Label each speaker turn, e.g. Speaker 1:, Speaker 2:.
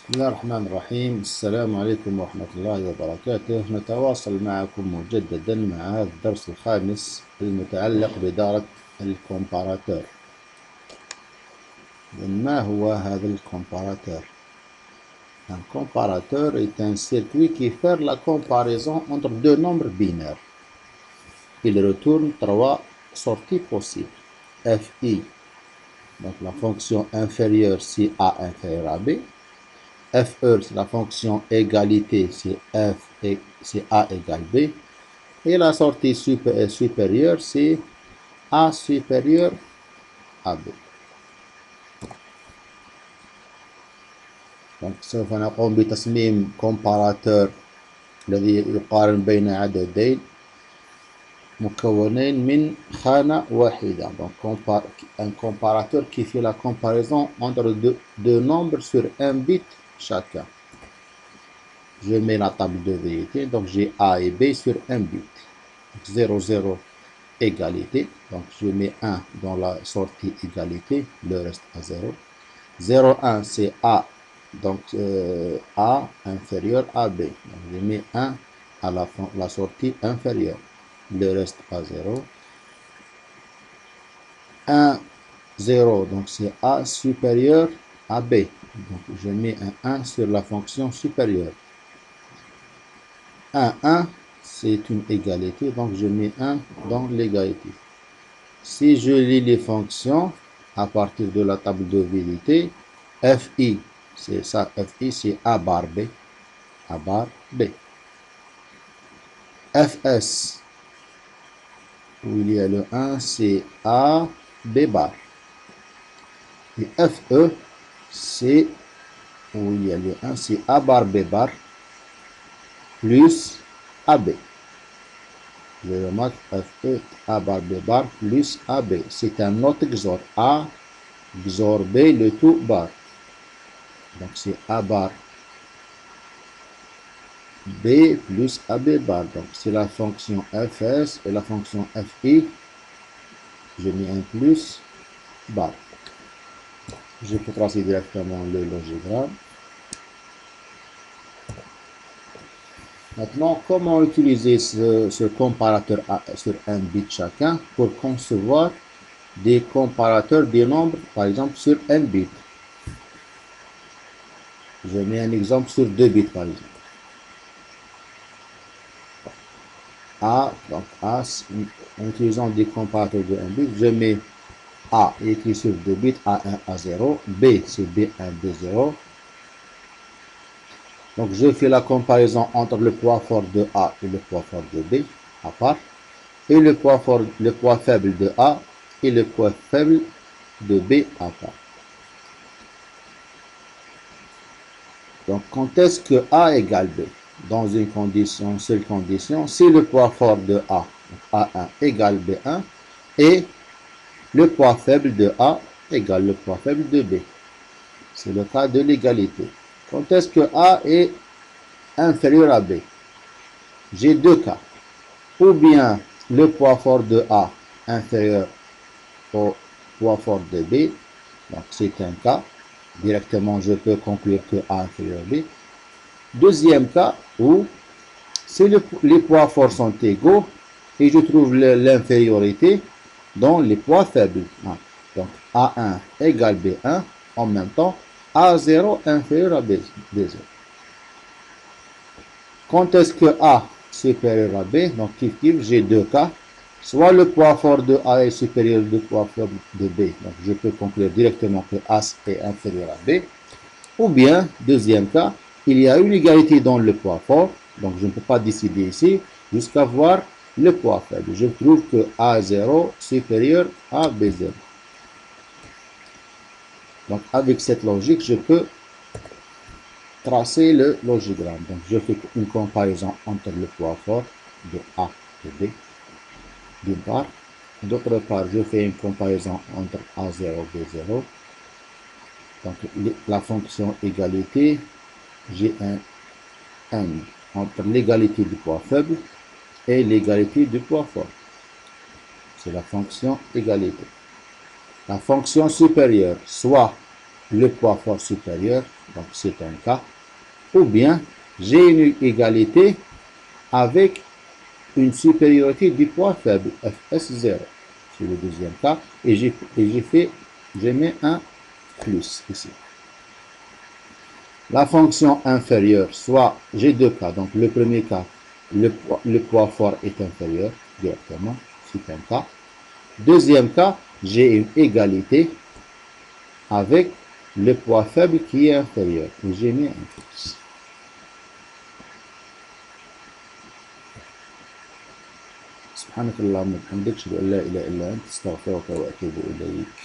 Speaker 1: بسم الله الرحمن الرحيم. السلام عليكم ورحمة الله وبركاته. نتواصل معكم مجددا مع هذا الدرس الخامس المتعلق بدارة الكومباراتور. ما هو هذا الكومباراتور؟ Un comparateur est un circuit qui fait la comparaison entre deux nombres binaires. Il retourne trois sorties possibles. Fi, donc la fonction inférieure si A inférieur à B. Fe, c'est la fonction égalité si A égale B. Et la sortie supérieure, c'est A supérieur à B. Donc سوف نقوم بتصميم comparateur الذي يقارن بين عددين مكونين من خانة واحدة. Donc un comparateur qui fait la comparaison entre deux nombres sur un bit chacun. Je mets la table de vérité, donc j'ai A et B sur un bit. 0, 0, égalité. Donc je mets 1 dans la sortie égalité, le reste à 0. 0, 1, c'est A, donc A inférieur à B. Donc je mets 1 à la sortie inférieure, le reste à 0. 1, 0, donc c'est A supérieur à B. Donc je mets un 1 sur la fonction supérieure. 1, 1, c'est une égalité, donc je mets 1 dans l'égalité. Si je lis les fonctions à partir de la table de vérité, Fi, c'est ça, Fi, c'est A bar B, A bar B. Fs, où il y a le 1, c'est A, B bar. Et Fe, c'est, où il y a le 1, c'est A bar, B bar, plus AB. Je remarque Fe, A bar, B bar, plus AB. C'est un autre XOR. A, XOR B, le tout bar. Donc c'est A bar B plus AB bar. Donc c'est la fonction Fs et la fonction Fi. Je mets un plus bar. Je peux tracer directement le logogramme. Maintenant, comment utiliser ce comparateur sur un bit chacun pour concevoir des comparateurs des nombres, par exemple sur un bit. Je mets un exemple sur 2 bits, par exemple. A, donc A, en utilisant des comparateurs de 1 bit, je mets A écrit sur 2 bits, A1, A0, B, c'est B1, B0. Donc je fais la comparaison entre le poids fort de A et le poids fort de B, à part, et le poids faible de A et le poids faible de B, à part. Donc quand est-ce que A égale B? Dans une condition, seule condition, si le poids fort de A, A1 égale B1, et le poids faible de A égale le poids faible de B. C'est le cas de l'égalité. Quand est-ce que A est inférieur à B? J'ai deux cas. Ou bien le poids fort de A inférieur au poids fort de B. Donc c'est un cas. Directement, je peux conclure que A inférieur à B. Deuxième cas où si les poids forts sont égaux et je trouve l'infériorité dans les poids faibles. Donc A1 égale B1 en même temps. A0 inférieur à B0. Quand est-ce que A supérieur à B? Donc j'ai deux cas. Soit le poids fort de A est supérieur au poids faible de B. Donc je peux conclure directement que A est inférieur à B. Ou bien, deuxième cas, il y a une égalité dans le poids fort. Donc je ne peux pas décider ici jusqu'à voir le poids faible. Je trouve que A0 supérieur à B0. Donc avec cette logique, je peux tracer le logogramme. Donc je fais une comparaison entre le poids fort de A et B, d'une part. D'autre part, je fais une comparaison entre A0 et B0. Donc la fonction égalité, j'ai un AND entre l'égalité du poids faible et l'égalité du poids fort. C'est la fonction égalité. La fonction supérieure, soit le poids fort supérieur, Donc c'est un cas. Ou bien j'ai une égalité avec une supériorité du poids faible, Fs0. C'est le deuxième cas. Et j'ai mis un plus ici. La fonction inférieure, soit j'ai deux cas. Donc le premier cas, le poids fort est inférieur directement. C'est un cas. Deuxième cas, j'ai une égalité avec le poids faible qui est inférieur. Et j'ai mis un plus. سبحانك اللهم وبحمدك اشهد ان لا اله الا انت استغفرك واتوب اليك